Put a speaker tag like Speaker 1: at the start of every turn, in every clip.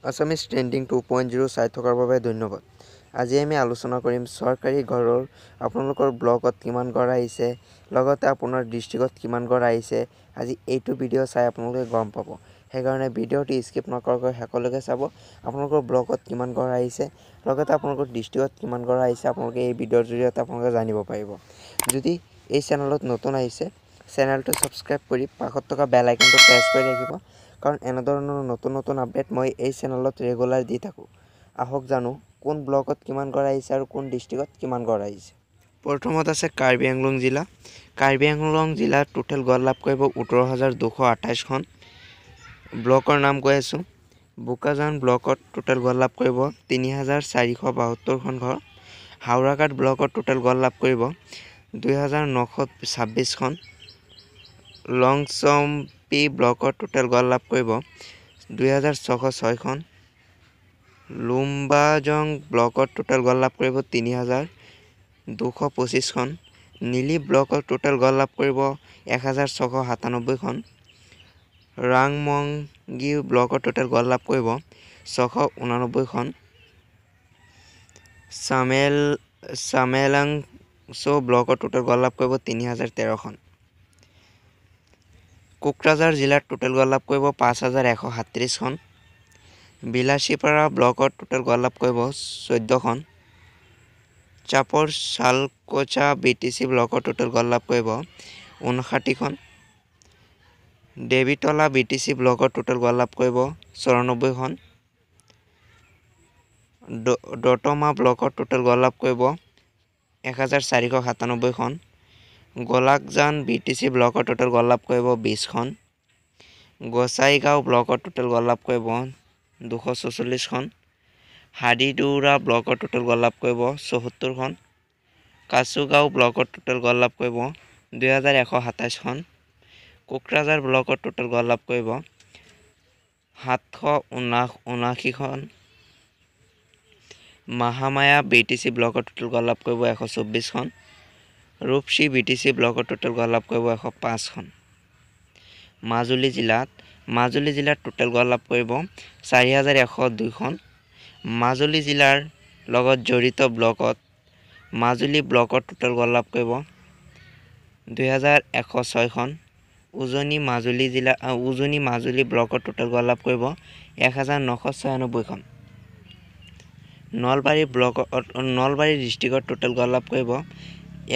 Speaker 1: Assamese trending 2.0 চাই থকাৰ বাবে ধন্যবাদ। আজি আমি আলোচনা কৰিম চৰকাৰী ঘৰৰ আপোনালোকৰ ব্লকত কিমান ঘৰ আহিছে, লগতে আপোনাৰ ডিষ্ট্ৰিক্টত কিমান ঘৰ আহিছে। আজি এইটো ভিডিঅ' চাই আপোনালোকে গম পাব। সেইকাৰণে ভিডিঅ'টি স্কিপ নকৰাকৈ শেষলৈকে চাব। আপোনালোকৰ ব্লকত কিমান ঘৰ আহিছে, লগতে আপোনালোকৰ ডিষ্ট্ৰিক্টত কিমান ঘৰ আহিছে, আপোনালোকে এই ভিডিঅ'ৰ জৰিয়তে আপোনালোকে জানিব পাৰিব। যদি এই চেনেলত নতুন আহিছে, চেনেলটো ছাবস্ক্ৰাইব কৰি কাষত থকা বেল আইকনটো প্ৰেছ কৰি ৰাখিব, কাৰণ এনেধৰণৰ নতুন আপডেট মই এই চেনেলত ৰেগুলাৰ দি থাকোঁ। আহক জানো কোন ব্লকত কিমান ঘৰ আহিছে আৰু কোন ডিষ্ট্ৰিক্টত কিমান ঘৰ আহিছে। প্ৰথমত আছে কাৰ্বি আংলং জিলা। কাৰ্বি আংলং জিলাত টোটেল ঘৰ লাভ কৰিব ১৭,২২৮খন। ব্লকৰ নাম কৈ আছোঁ। বোকাজান ব্লকত টোটেল ঘৰ লাভ কৰিব ৩,৪৭২খন ঘৰ। হাওৰাঘাট ব্লকত টোটেল ঘৰ লাভ কৰিব ২,৯২৬খন। লংচম্পি ব্লকত টোটেল ঘৰ লাভ কৰিব ২,৬০৬খন। লুম্বাজং ব্লকত টোটেল ঘৰ লাভ কৰিব ৩,২২৫খন। নিলি ব্লকত টোটেল ঘৰ লাভ কৰিব ১,৬৯৭খন। ৰাংমংগী ব্লকত টোটেল ঘৰ লাভ কৰিব ৬৮৯খন। চামেলাংছো ব্লকত টোটেল ঘৰ লাভ কৰিব ৩,০১৩খন। কোকৰাঝাৰ জিলাত টোটেল ঘৰ লাভ কৰিব ৫,১৩৭খন। বিলাসীপাৰা ব্লকত টোটেল ঘৰ লাভ কৰিব ১৪খন। চাপৰ চালকোচা BTC ব্লকত টোটেল ঘৰ লাভ কৰিব ৫৯খন। দেৱীতলা BTC ব্লকত টোটেল ঘৰ লাভ কৰিব ৯৪খন। দতমা ব্লকত টোটেল ঘৰ লাভ কৰিব ১,৪৯৭খন। গোলাকজান BTC ব্লকত টোটেল ঘৰ লাভ কৰিব ২০খন। গোসাইগাঁও ব্লকত টোটেল ঘৰ লাভ কৰিব ২৪৪খন। হাডিদৌৰা ব্লকত টোটেল ঘৰ লাভ কৰিব ৭৪খন। কাচুগাঁও ব্লকত টোটেল ঘৰ লাভ কৰিব ২,১২৭খন। কোকৰাঝাৰ ব্লকত টোটেল ঘৰ লাভ কৰিব ৭৭৯খন। মহামায়া BTC ব্লকত টোটেল ঘৰ লাভ কৰিব ১২৪খন। ৰূপসী BTC ব্লকত টোটেল ঘৰ লাভ কৰিব ১০৫খন। মাজুলী জিলাত টোটেল ঘৰ লাভ কৰিব ৪,১০২খন। মাজুলী জিলাৰ লগত জড়িত ব্লকত মাজুলী ব্লকত টোটেল ঘৰ লাভ কৰিব ২,১০৬খন। উজনি মাজুলী ব্লকত টোটেল ঘৰ লাভ কৰিব ১,৯৯৬খন। নলবাৰী ডিষ্ট্ৰিক্টত টোটেল ঘৰ লাভ কৰিব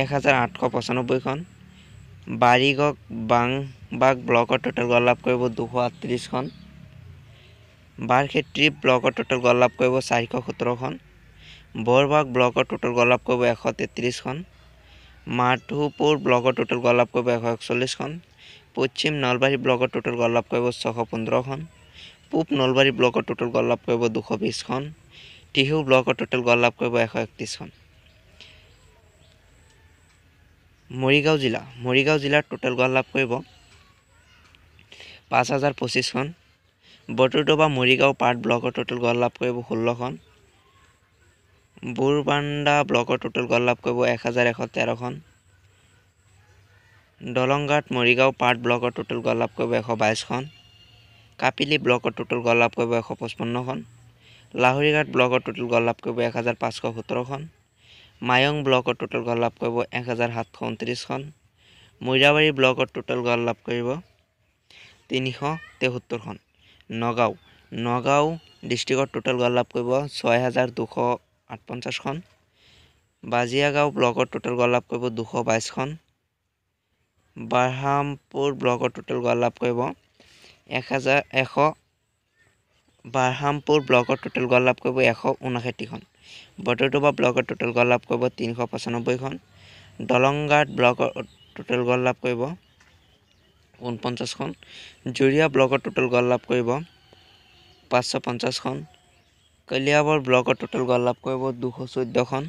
Speaker 1: ১,৮৯৫খন। বাৰিগবাগ ব্লকত টোটেল ঘৰ লাভ কৰিব ২৩৮খন। বাৰক্ষেত্ৰী ব্লকত টোটেল ঘৰ লাভ কৰিব ৪১৭খন। বৰবাগ ব্লকত টোটেল ঘৰ লাভ কৰিব ১৩৩খন। মাধোপুৰ ব্লকত টোটেল ঘৰ লাভ কৰিব ১৪১খন। পশ্চিম নলবাৰী ব্লকত টোটেল ঘৰ লাভ কৰিব ৬১৫খন। পূব নলবাৰী ব্লকত টোটেল ঘৰ লাভ কৰিব ২২০খন। টিহু ব্লকত টোটেল ঘৰ লাভ কৰিব ১৩১খন। মৰিগাঁও জিলাত টোটেল ঘৰ লাভ কৰিব ৫,০২৫খন। বৰটোডবা মৰিগাঁও পাৰ্ট ব্লকত টোটেল ঘৰ লাভ কৰিব ১৬খন। বুৰবাণ্ডা ব্লকত টোটেল ঘৰ লাভ কৰিব ১,১১৩খন। দলংঘাট মৰিগাঁও পাৰ্ট ব্লকত টোটেল ঘৰ লাভ কৰিব ১২২খন। কাপিলি ব্লকত টোটেল ঘৰ লাভ কৰিব ১৫৫খন। লাহৰীঘাট ব্লকত টোটেল ঘৰ লাভ কৰিব ১,৫১৭খন। মায়ং ব্লকত টোটেল ঘৰ লাভ কৰিব ১,৭২৯খন। মইৰাবাৰী ব্লকত টোটেল ঘৰ লাভ কৰিব ৩৭৩খন। নগাঁও ডিষ্ট্ৰিক্টত টোটেল ঘৰ লাভ কৰিব ৬,২৫৮খন। বাজিয়াগাঁও ব্লকত টোটেল ঘৰ লাভ কৰিব ২২২খন। বাৰহামপুৰ ব্লকত টোটেল ঘৰ লাভ কৰিব ১৫৯খন। বৰটোডবা ব্লকত টোটেল ঘৰ লাভ কৰিব ৩৯৫খন। দলংঘাট ব্লকত টোটেল ঘৰ লাভ কৰিব ৪৯খন। জুৰিয়া ব্লকত টোটেল ঘৰ লাভ কৰিব ৫৫০খন। কলিয়াবৰ ব্লকত টোটেল ঘৰ লাভ কৰিব ২১৪খন।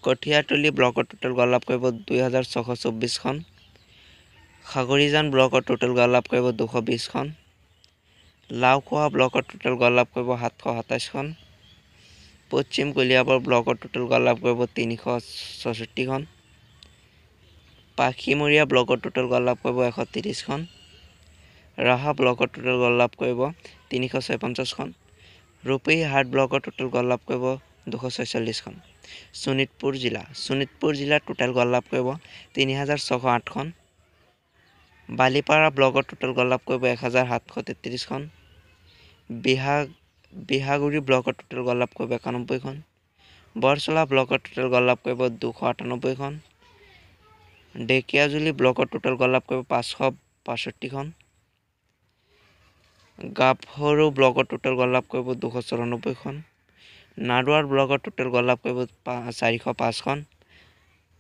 Speaker 1: কঠীয়াতলী ব্লকত টোটেল ঘৰ লাভ কৰিব ২,৬২৪খন। খাগৰিজান ব্লকত টোটেল ঘৰ লাভ কৰিব ২২০খন। লাওখোৱা ব্লকত টোটেল ঘৰ লাভ কৰিব ৭২৭খন। পশ্চিম কলিয়াবৰ ব্লকত টোটেল ঘৰ লাভ কৰিব ৩৬৬খন। পাখিমৰীয়া ব্লকত টোটেল ঘৰ লাভ কৰিব ১৩০খন। ৰাহা ব্লকত টোটেল ঘৰ লাভ কৰিব ৩৫৬খন। ৰূপহীহাট ব্লকৰ টোটেল গড় লাভ কৰিব 246খন। শোণিতপুৰ জিলাৰ টোটেল গড় লাভ কৰিব 3608খন। বালিপাৰা ব্লকৰ টোটেল গড় লাভ কৰিব 1733খন। বিহাগুৰি ব্লকৰ টোটেল গড় লাভ কৰিব 91খন। বৰচলা ব্লকৰ টোটেল গড় লাভ কৰিব 298খন। ঢেকিয়াজুলি ব্লকৰ টোটেল গড় লাভ কৰিব 562খন। গাভৰু ব্লকৰ টোটেল গড় লাভ কৰিব 294খন। নাৰুৱাৰ ব্লকৰ টোটেল গড় লাভ কৰিব 405খন।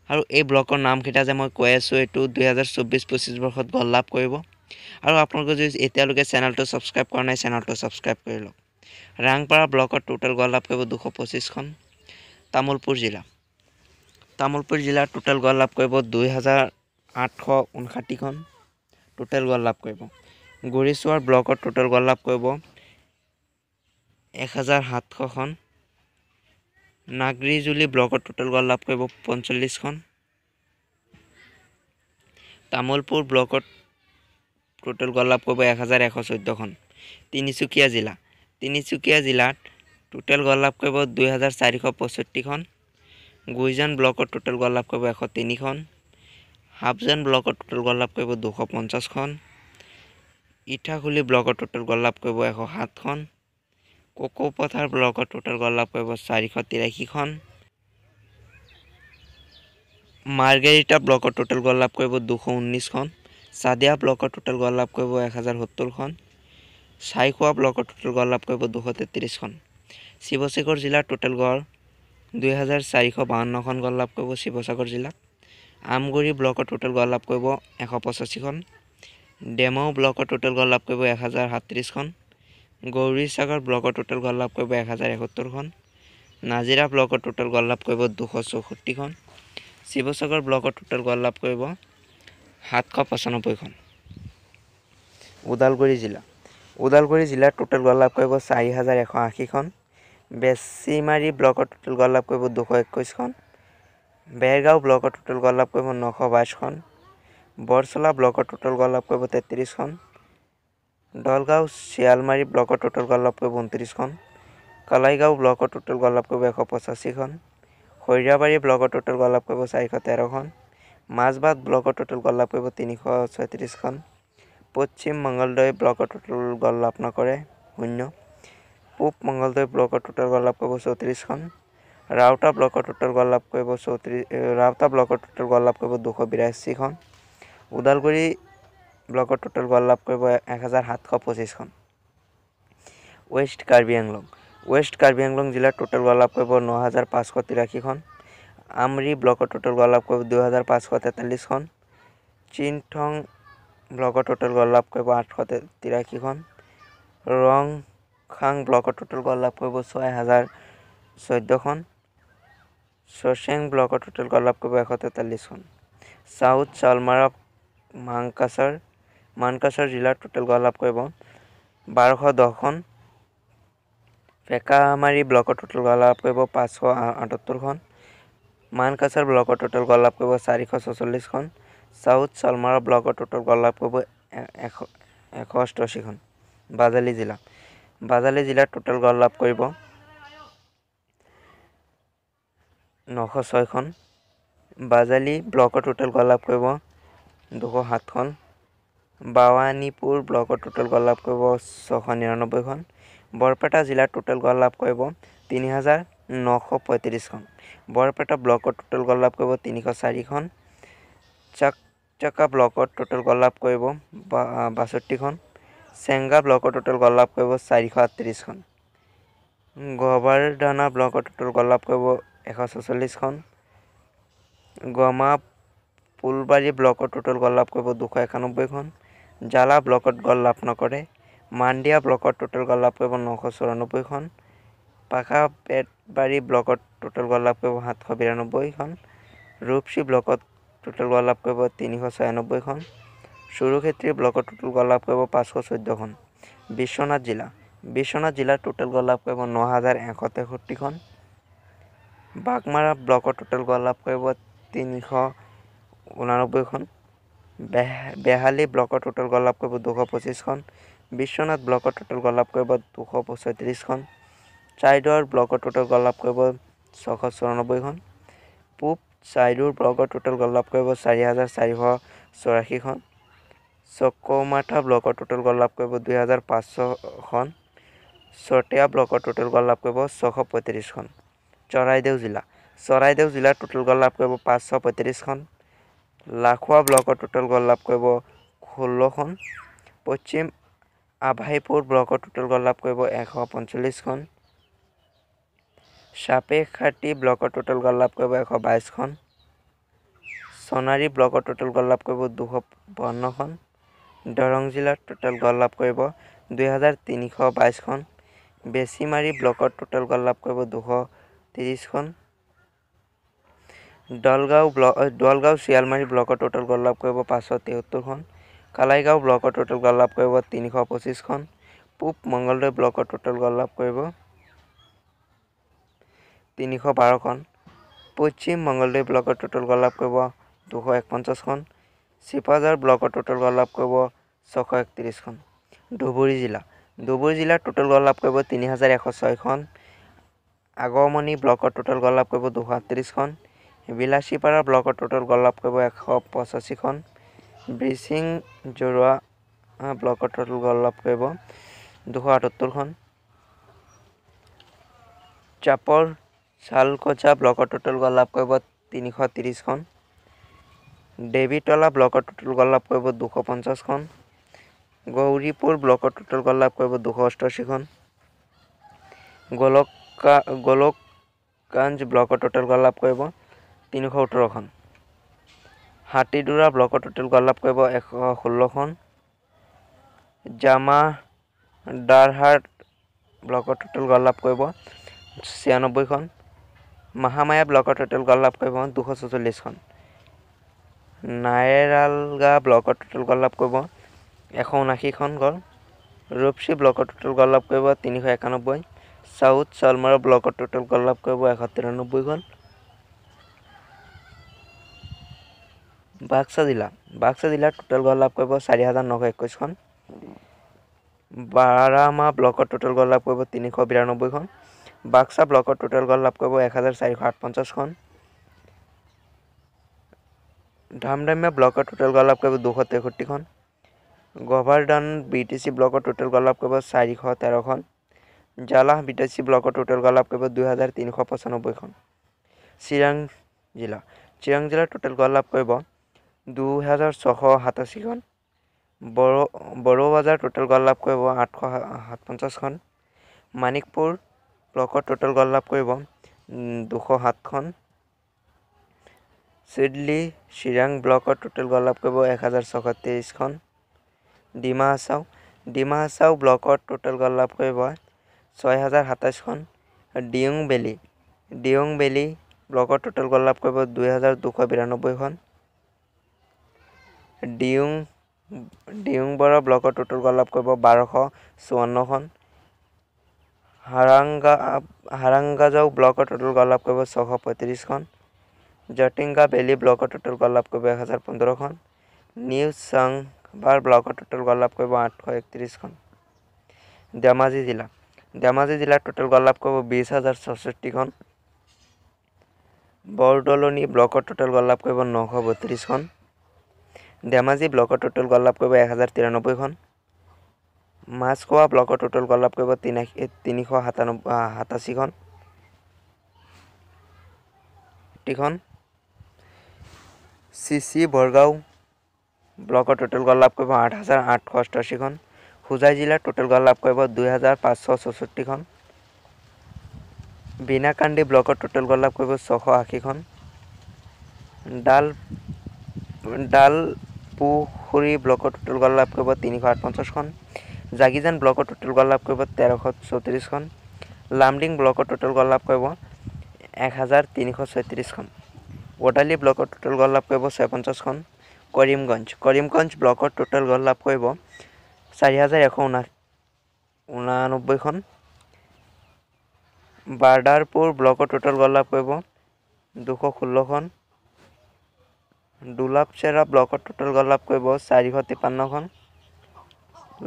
Speaker 1: আৰু এই ব্লকৰ নামকেইটা যে মই কৈ আছোঁ এইটো 2024-25 বৰ্ষত গড় লাভ কৰিব। আৰু আপোনালোকে যদি এতিয়ালৈকে চেনেলটো ছাবস্ক্ৰাইব কৰা নাই চেনেলটো ছাবস্ক্ৰাইব কৰি লওক। ৰাংপাৰা ব্লকৰ টোটেল গড় লাভ কৰিব 225খন। তামোলপুৰ জিলাৰ টোটেল গড় লাভ কৰিব 2859খন টোটেল গড় লাভ কৰিব। গুৰিচুৱাৰ ব্লকৰ টোটেল গড় লাভ কৰিব 1700খন। নাগৰিজুলি ব্লকৰ টোটেল গড় লাভ কৰিব 45খন। তামোলপুৰ ব্লকত টোটেল গড় লাভ কৰিব 1114খন। তিনিচুকীয়া জিলাত টোটেল গড় লাভ কৰিব 2465খন। গুইজান ব্লকত টোটেল গড় লাভ কৰিব 103খন। হাবজান ব্লকত টোটেল গড় লাভ কৰিব 250খন। ইটাখুলি ব্লকত টোটেল গড় লাভ কৰিব 107খন। কোকোপথাৰ ব্লকত টোটেল গড় লাভ কৰিব 483খন। মাৰ্গেৰিটা ব্লকত টোটেল গড় লাভ কৰিব 219খন। চাদিয়া ব্লকত টোটেল গড় লাভ কৰিব 1070খন। চাইখোৱা ব্লকত টোটেল গড় লাভ কৰিব 233খন। শিৱসাগৰ জিলাৰ টোটেল গড় 2452খন গড় লাভ কৰিব শিৱসাগৰ জিলাত। আমগুৰি ব্লকত টোটেল গড় লাভ কৰিব 185খন। ডেমৌ ব্লকত টোটেল গড় লাভ কৰিব 1037খন। গৌৰীসাগৰ ব্লকত টোটেল গড় লাভ কৰিব 1071খন। নাজিৰা ব্লকত টোটেল গড় লাভ কৰিব 264খন। শিৱসাগৰ ব্লকত টোটেল গড় লাভ কৰিব 795খন। ওদালগুৰি জিলাৰ টোটেল গড় লাভ কৰিব 4180খন। বেচিমাৰি ব্লকত টোটেল গড় লাভ কৰিব 221খন। বেৰগাঁও ব্লকত টোটেল গড় লাভ কৰিব 922খন। বৰচলা ব্লকত টোটেল গড় লাভ কৰিব 33খন। দলগাঁও শিয়ালমাৰী ব্লকত টোটেল গড় লাভ কৰিব 29খন। কালাইগাঁও ব্লকত টোটেল গড় লাভ কৰিব 185খন। খৈৰাবাৰী ব্লকত টোটেল গড় লাভ কৰিব 413খন। মাজবাট ব্লকত টোটেল গড় লাভ কৰিব 336খন। পশ্চিম মঙ্গলদৈ ব্লকত টোটেল গড় লাভ নকৰে 0। পূব মঙ্গলদৈ ব্লকত টোটেল গড় লাভ কৰিব 34খন। ৰাউতা ব্লকত টোটেল গড় লাভ কৰিব 282খন। ওদালগুৰি ব্লকত টোটেল গড় লাভ কৰিব 1725খন। ৱেষ্ট কাৰ্বি আংলং জিলাৰ টোটেল গড় লাভ কৰিব 9583খন। আমৰি ব্লকত টোটেল গড় লাভ কৰিব 2543খন। চিনথং ব্লকত টোটেল গড় লাভ কৰিব 883খন। ৰংখাং ব্লকত টোটেল গড় লাভ কৰিব 6014খন। চচেং ব্লকত টোটেল গড় লাভ কৰিব 143খন। চাউথ চালমাৰা মানকাছাৰ জিলাৰ টোটেল গড় লাভ কৰিব 1210খন। ফেকামাৰী ব্লকত টোটেল গড় লাভ কৰিব 578খন। মানকাছাৰ ব্লকত টোটেল গড় লাভ কৰিব 446খন। চাউথ চালমাৰা ব্লকত টোটেল গড় লাভ কৰিব 188খন। বাজালি জিলাত টোটেল গড় লাভ কৰিব 906খন। বাজালি ব্লকত টোটেল গড় লাভ কৰিব 207খন। বাৱানীপুৰ ব্লকত টোটেল গড় লাভ কৰিব 699খন। বৰপেটা জিলাত টোটেল গড় লাভ কৰিব 3935খন। বৰপেটা ব্লকত টোটেল গড় লাভ কৰিব 304খন। চাকচাকা ব্লকত টোটেল গড় লাভ কৰিব 62খন। চেংগা ব্লকত টোটেল গড় লাভ কৰিব 438খন। গোবৰধনা ব্লকত টোটেল গড় লাভ কৰিব 144খন। গমা ফুলবাৰী ব্লকত টোটেল গড় লাভ কৰিব 291খন। জালা ব্লকত গড় লাভ নকৰে। মাণ্ডিয়া ব্লকত টোটেল গড় লাভ কৰিব 994খন। পাখা পেটবাৰী ব্লকত টোটেল গড় লাভ কৰিব 792খন। ৰূপসী ব্লকত টোটেল গড় লাভ কৰিব 396খন। চুৰুক্ষেত্ৰী ব্লকত টোটেল গড় লাভ কৰিব 514খন। বিশ্বনাথ জিলাৰ টোটেল গড় লাভ কৰিব 9163খন। বাগমাৰা ব্লকত টোটেল গড় লাভ কৰিব 389খন। বেহালী ব্লকত টোটেল গড় লাভ কৰিব 225খন। বিশ্বনাথ ব্লকত টোটেল গড় লাভ কৰিব 236খন। চাইদৰ ব্লকত টোটেল গড় লাভ কৰিব 694খন। পূব চাইদুৰ ব্লকত টোটেল গড় লাভ কৰিব 4484খন। চকৌমাথা ব্লকত টোটেল গড় লাভ কৰিব 2500খন। চতিয়া ব্লকত টোটেল গড় লাভ কৰিব 635খন। চৰাইদেউ জিলাত টোটেল গড় লাভ কৰিব 535খন। লাখুৱা ব্লকত টোটেল গড় লাভ কৰিব 16খন। পশ্চিম আভাইপুৰ ব্লকত টোটেল গড় লাভ কৰিব 145খন। সাপেখাতী ব্লকত টোটেল গড় লাভ কৰিব 122খন। সোণাৰী ব্লকত টোটেল গড় লাভ কৰিব 252খন। দৰং জিলাত টোটেল গড় লাভ কৰিব 2322খন। বেচিমাৰী ব্লকত টোটেল গড় লাভ কৰিব 230খন। দলগাঁও শিয়ালমাৰী ব্লকত টোটেল গড় লাভ কৰিব 573খন। কালাইগাঁও ব্লকত টোটেল গড় লাভ কৰিব 325খন। পূব মঙ্গলদৈ ব্লকত টোটেল গড় লাভ কৰিব 312খন। পশ্চিম মঙ্গলদৈ ব্লকত টোটেল গড় লাভ কৰিব 251খন। চিপাঝাৰ ব্লকত টোটেল গড় লাভ কৰিব 631খন। ধুবুৰী জিলাত টোটেল গড় লাভ কৰিব 3106খন। আগমনী ব্লকত টোটেল গড় লাভ কৰিব 238খন। বিলাসীপাৰা ব্লকত টোটেল গড় লাভ কৰিব 185খন। ব্ৰিচিং জৰুৱা ব্লকত টোটেল গড় লাভ কৰিব 278খন। চাপৰ চালকজা ব্লকত টোটেল গড় লাভ কৰিব 330খন। দেৱীতলা ব্লকত টোটেল গড় লাভ কৰিব 250খন। গৌৰীপুৰ ব্লকত টোটেল গড় লাভ কৰিব 288খন। গোলকগঞ্জ ব্লকত টোটেল গড় লাভ কৰিব 318খন। হাতীদুৰা ব্লকত টোটেল গড় লাভ কৰিব 116খন। জামাদাৰহাট ব্লকত টোটেল গড় লাভ কৰিব 96খন। মহামায়া ব্লকত টোটেল গড় লাভ কৰিব 244খন। নায়েৰালগা ব্লকত টোটেল গড় লাভ কৰিব 179খন গড়। ৰূপসী ব্লকত টোটেল গড় লাভ কৰিব 391। চাউথ চালমাৰা ব্লকত টোটেল গড় লাভ কৰিব 193খন। বাক্সা জিলাত টোটেল গড় লাভ কৰিব 4921খন। বাৰামা ব্লকত টোটেল গড় লাভ কৰিব 392খন। বাক্সা ব্লকত টোটেল গড় লাভ কৰিব 1458খন। ধামদামিয়া ব্লকত টোটেল গড় লাভ কৰিব 263খন। গোবৰ্ধন বিটিচি ব্লকত টোটেল গড় লাভ কৰিব 413খন। জালাহ বিটিচি ব্লকত টোটেল গড় লাভ কৰিব 2395খন। চিৰাং জিলাত টোটেল গড় লাভ কৰিব 2687খন। বড়ো বজাৰ টোটেল গড় লাভ কৰিব 857খন। মানিকপুৰ ব্লকত টোটেল গড় লাভ কৰিব 207খন। চিডলি চিৰাং ব্লকত টোটেল গড় লাভ কৰিব 1623খন। ডিমা হাছাও ব্লকত টোটেল গড় লাভ কৰিব 6027খন। দিয়ং বেলি ব্লকত টোটেল গড় লাভ কৰিব 2292খন। দিয়ংবৰা ব্লকত টোটেল গড় লাভ কৰিব 1254খন। হাৰাংগাজাও ব্লকত টোটেল গড় লাভ কৰিব 635খন। জটিংগা ভেলী ব্লকত টোটেল গড় লাভ কৰিব 1015খন। নিউ চাংবাৰ ব্লকত টোটেল গড় লাভ কৰিব 831খন। ধেমাজি জিলাত টোটেল গড় লাভ কৰিব 20064খন। বৰদলনি ব্লকত টোটেল গড় লাভ কৰিব 932খন। ধেমাজি ব্লকত টোটেল গড় লাভ কৰিব 1093খন। মাছখোৱা ব্লকত টোটেল গড় লাভ কৰিব 387খন। চিচি বৰগাঁও ব্লকত টোটেল গড় লাভ কৰিব 8888খন। হোজাই জিলাত টোটেল গড় লাভ কৰিব 2564খন। বিনাকান্দি ব্লকত টোটেল গড় লাভ কৰিব 680খন। ডালপুখুৰী ব্লকত টোটেল গড় লাভ কৰিব 358খন। জাগিজান ব্লকত টোটেল গড় লাভ কৰিব 1334খন। লামডিং ব্লকত টোটেল গড় লাভ কৰিব 1336খন। বটালি ব্লকত টোটেল গড় লাভ কৰিব 56খন। কৰিমগঞ্জ ব্লকত টোটেল গড় লাভ কৰিব 4189খন। বাৰ্দাৰপুৰ ব্লকত টোটেল গড় লাভ কৰিব 216খন। দুলাপচেৰা ব্লকত টোটেল গড় লাভ কৰিব 453খন।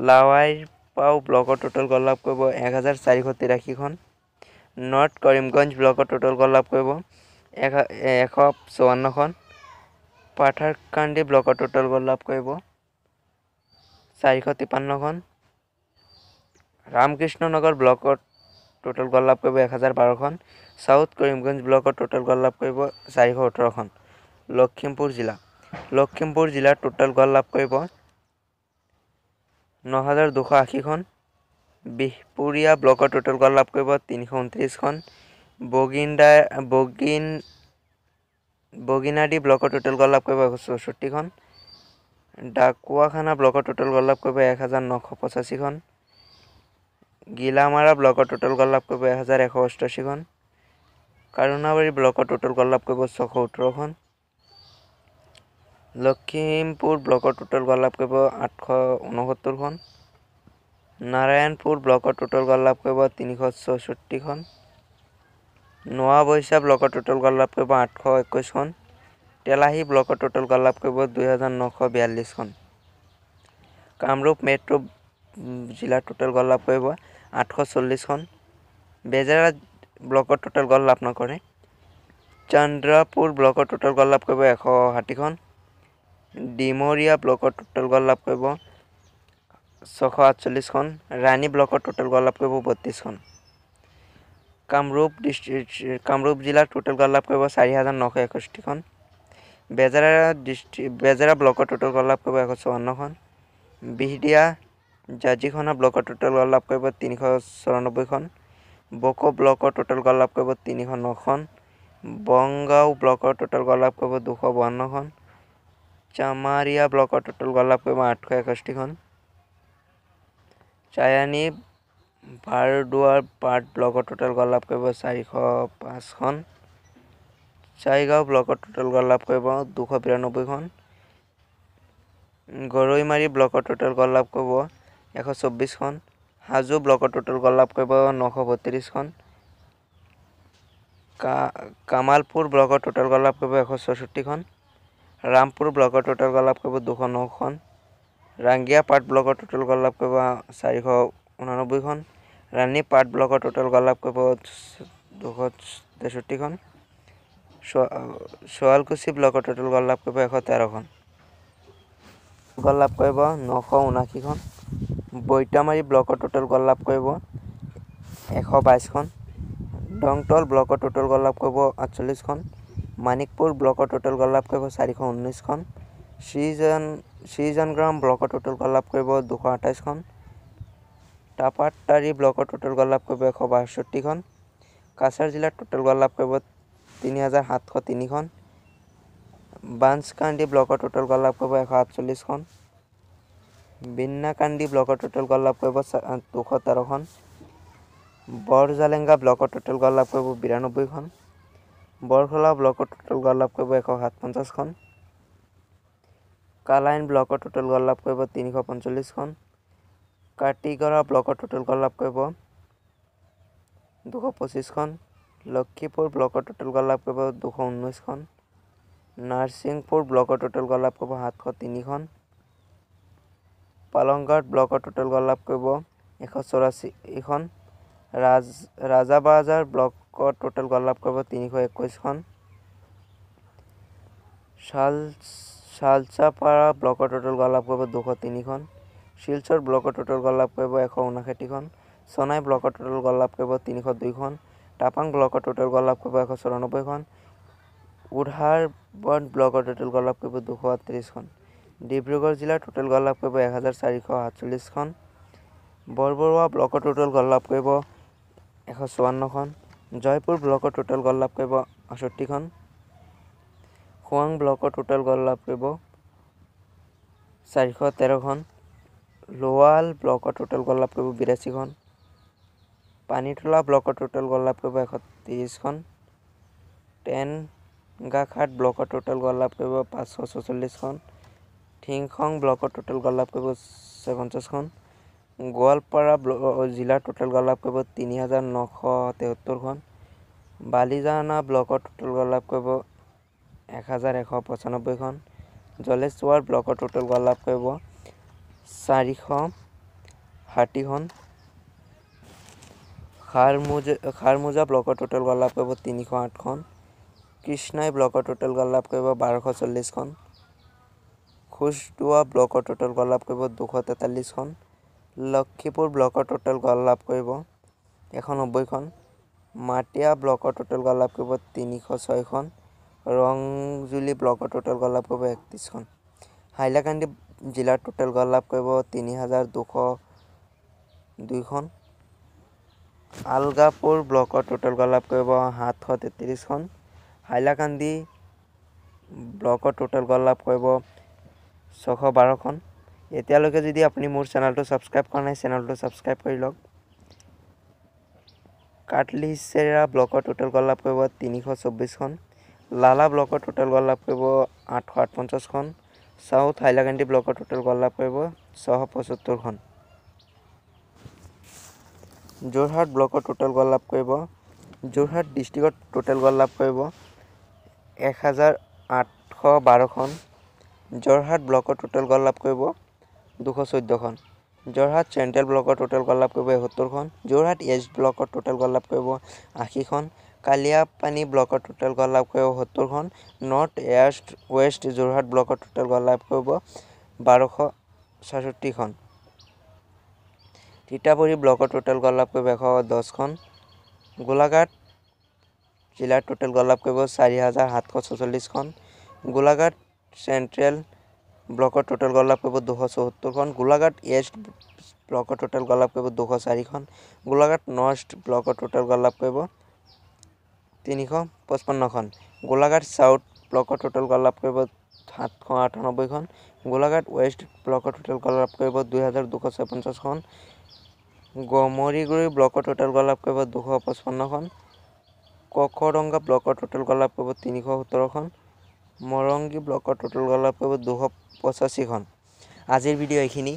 Speaker 1: লাৱাইপাও ব্লকত টোটেল গড় লাভ কৰিব 1483খন। নৰ্থ কৰিমগঞ্জ ব্লকত টোটেল গড় লাভ কৰিব 154খন। পাথাৰকান্দি ব্লকত টোটেল গড় লাভ কৰিব 453খন। ৰামকৃষ্ণনগৰ ব্লকত টোটেল গড় লাভ কৰিব 1012খন। সাউথ কৰিমগঞ্জ ব্লকত টোটেল গড় লাভ কৰিব 418খন। লখিমপুৰ জিলাত টোটেল গড় লাভ কৰিব 9280খন। বিহপুৰীয়া ব্লকত টোটেল গড় লাভ কৰিব 329খন। বগিনাডি ব্লকত টোটেল গড় লাভ কৰিব 164খন। ডাকুৱাখানা ব্লকত টোটেল গড় লাভ কৰিব 1985খন। গিলামাৰা ব্লকত টোটেল গড় লাভ কৰিব 1188খন। কাৰুণাবাৰী ব্লকত টোটেল গড় লাভ কৰিব 618খন। লখিমপুৰ ব্লকত টোটেল গড় লাভ কৰিব 869খন। নাৰায়ণপুৰ ব্লকত টোটেল গড় লাভ কৰিব 364খন। নোৱাবৈচা ব্লকত টোটেল গড় লাভ কৰিব 821খন। তেলাহী ব্লকত টোটেল গড় লাভ কৰিব 2942খন। কামৰূপ মেট্ৰ' জিলাত টোটেল গড় লাভ কৰিব 840খন। বেজেৰা ব্লকত টোটেল গড় লাভ নকৰে। চন্দ্ৰপুৰ ব্লকত টোটেল গড় লাভ কৰিব 160খন। ডিমৰীয়া ব্লকত টোটেল গড় লাভ কৰিব 648খন। ৰাণী ব্লকত টোটেল গড় লাভ কৰিব 32খন। কামৰূপ জিলাত টোটেল গড় লাভ কৰিব 4961খন। বেজেৰা ব্লকত টোটেল গড় লাভ কৰিব 154খন। বিহদিয়া জাজিখনা ব্লকত টোটেল গড় লাভ কৰিব 394খন। বকো ব্লকত টোটেল গড় লাভ কৰিব 309খন। বংগাঁও ব্লকত টোটেল গড় লাভ কৰিব 252খন। চামাৰিয়া ব্লকত টোটেল গড় লাভ কৰিব 861খন। চায়ানী বাৰদুৱাৰ পাট ব্লকত টোটেল গড় লাভ কৰিব 405খন। চাইগাঁও ব্লকত টোটেল গড় লাভ কৰিব 292খন। গৰৈমাৰী ব্লকত টোটেল গড় লাভ কৰিব 124খন। হাজো ব্লকত টোটেল গড় লাভ কৰিব 932খন। কামালপুৰ ব্লকত টোটেল গড় লাভ কৰিব 164খন। ৰামপুৰ ব্লকত টোটেল গড় লাভ কৰিব 209খন। ৰাংগিয়া পাট ব্লকত টোটেল গড় লাভ কৰিব 489খন। ৰাণী পাট ব্লকত টোটেল গড় লাভ কৰিব 263খন। শুৱালকুছি ব্লকত টোটেল গড় লাভ কৰিব 113খন। গড় লাভ কৰিব 979খন। বৈতামাৰী ব্লকত টোটেল গড় লাভ কৰিব 122খন। দংতল ব্লকত টোটেল গড় লাভ কৰিব 48খন। মানিকপুৰ ব্লকত টোটেল গড় লাভ কৰিব 419খন। শ্ৰীজনগ্ৰাম ব্লকত টোটেল গড় লাভ কৰিব 228খন। টাপাটাৰী ব্লকত টোটেল গড় লাভ কৰিব 162খন। কাছাৰ জিলাত টোটেল গড় লাভ কৰিব 3703খন। বাঞ্চকান্দি ব্লকত টোটেল গড় লাভ কৰিব 148খন। বিন্নাকান্দি ব্লকত টোটেল গড় লাভ কৰিব 213খন। বৰজালেঙ্গা ব্লকত টোটেল গড় লাভ কৰিব 92খন। বৰখলা ব্লকত টোটেল গড় লাভ কৰিব 157খন। কালাইন ব্লকত টোটেল গড় লাভ কৰিব 345খন। কাটিগড়া ব্লকত টোটেল গড় লাভ কৰিব 225খন। লক্ষীপুৰ ব্লকত টোটেল গড় লাভ কৰিব 219খন। নাৰছিংপুৰ ব্লকত টোটেল গড় লাভ কৰিব 703খন। পালংঘাট ব্লকত টোটেল গড় লাভ কৰিব 184খন। ৰাজাবাজাৰ ব্লকত টোটেল গড় লাভ কৰিব 321খন। শালচাপাৰা ব্লকত টোটেল গড় লাভ কৰিব 203খন। শিলচৰ ব্লকত টোটেল গড় লাভ কৰিব 159খন। চনাই ব্লকত টোটেল গড় লাভ কৰিব 302খন। টাপাং ব্লকত টোটেল গড় লাভ কৰিব 194খন। উধাৰবন্দ ব্লকত টোটেল গড় লাভ কৰিব 238খন। ডিব্ৰুগড় জিলাত টোটেল গড় লাভ কৰিব 1447খন। বৰবৰুৱা ব্লকত টোটেল গড় লাভ কৰিব 154খন। জয়পুৰ ব্লকত টোটেল গড় লাভ কৰিব 68খন। খোৱাং ব্লকত টোটেল গড় লাভ কৰিব 413খন। লোৱাল ব্লকত টোটেল গড় লাভ কৰিব 82খন। পানীতোলা ব্লকত টোটেল গড় লাভ কৰিব 130খন। টেনগাঘাট ব্লকত টোটেল গড় লাভ কৰিব 546খন। থিংখং ব্লকত টোটেল গড় লাভ কৰিব 50খন। গোৱালপাৰা জিলাত টোটেল গড় লাভ কৰিব 3973খন। বালিজানা ব্লকত টোটেল গড় লাভ কৰিব 1195খন। জলেশ্বৰ ব্লকত টোটেল গড় লাভ কৰিব 460খন। খাৰমুজা ব্লকৰ টোটেল গড় লাভ কৰিব 308খন। কৃষ্ণাই ব্লকৰ টোটেল গড় লাভ কৰিব 1240খন। খোজদুৱা ব্লকৰ টোটেল গড় লাভ কৰিব 243খন। লক্ষীপুৰ ব্লকৰ টোটেল গড় লাভ কৰিব 190খন। মাটিয়া ব্লকৰ টোটেল গড় লাভ কৰিব 306খন। ৰংজুলি ব্লকৰ টোটেল গড় লাভ কৰিব 31খন। হাইলাকান্দি জিলাৰ টোটেল গড় লাভ কৰিব 3202খন। আলগাপুৰ ব্লকৰ টোটেল গড় লাভ কৰিব 733খন। হাইলাকান্দি ব্লকৰ টোটেল গড় লাভ কৰিব 612খন। এতিয়ালৈকে যদি আপুনি মোৰ চেনেলটো ছাবস্ক্ৰাইব কৰা নাই চেনেলটো ছাবস্ক্ৰাইব কৰি লওক। কাটলিচেৰা ব্লকৰ টোটেল গড় লাভ কৰিব 324খন। লালা ব্লকৰ টোটেল গড় লাভ কৰিব 858খন। চাউথ হাইলাকান্দি ব্লকৰ টোটেল গড় লাভ কৰিব 675খন। যোৰহাট ব্লকৰ টোটেল গড় লাভ কৰিব যোৰহাট ডিষ্ট্ৰিক্টত টোটেল গড় লাভ কৰিব 1812খন। যোৰহাট ব্লকৰ টোটেল গড় লাভ কৰিব 214খন। যোৰহাট চেণ্ট্ৰেল ব্লকৰ টোটেল গড় লাভ কৰিব 71খন। যোৰহাট ইষ্ট ব্লকৰ টোটেল গড় লাভ কৰিব 80খন। কালিয়াপানী ব্লকৰ টোটেল গড় লাভ কৰিব 70খন। নৰ্থ ৱেষ্ট যোৰহাট ব্লকৰ টোটেল গড় লাভ কৰিব 1266খন। তিতাবৰী ব্লকৰ টোটেল গড় লাভ কৰিব 110খন। গোলাঘাট জিলাৰ টোটেল গড় লাভ কৰিব 4746খন। গোলাঘাট চেণ্ট্ৰেল ব্লকৰ টোটেল গড় লাভ কৰিব 274খন। গোলাঘাট ইষ্ট ব্লকৰ টোটেল গড় লাভ কৰিব 204খন। গোলাঘাট নৰ্থ ব্লকৰ টোটেল গড় লাভ কৰিব 355খন। গোলাঘাট চাউথ ব্লকৰ টোটেল গড় লাভ কৰিব 798খন। গোলাঘাট ৱেষ্ট ব্লকৰ টোটেল গড় লাভ কৰিব 2256খন। গমৰিগুৰি ব্লকৰ টোটেল গড় লাভ কৰিব 255খন। কখৰদঙ্গা ব্লকৰ টোটেল গড় লাভ কৰিব 317খন। মৰংগী ব্লকৰ টোটেল গড় লাভ কৰিব 285খন। আজিৰ ভিডিঅ' এইখিনি।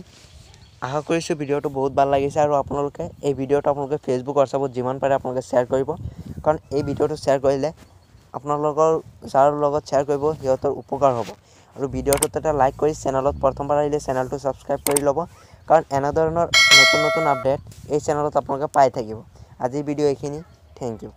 Speaker 1: আশা কৰিছোঁ ভিডিঅ'টো বহুত ভাল লাগিছে আৰু আপোনালোকে এই ভিডিঅ'টো আপোনালোকে ফেচবুক হোৱাটছআপত যিমান পাৰে আপোনালোকে শ্বেয়াৰ কৰিব, কাৰণ এই ভিডিঅ'টো শ্বেয়াৰ কৰিলে আপোনালোকৰ যাৰ লগত শ্বেয়াৰ কৰিব সিহঁতৰ উপকাৰ হ'ব। আৰু ভিডিঅ'টোত এটা লাইক কৰি চেনেলত প্ৰথমবাৰ আহিলে চেনেলটো ছাবস্ক্ৰাইব কৰি ল'ব, কাৰণ এনেধৰণৰ নতুন আপডেট এই চেনেলত আপোনালোকে পাই থাকিব। আজিৰ ভিডিঅ' এইখিনি। Thank U.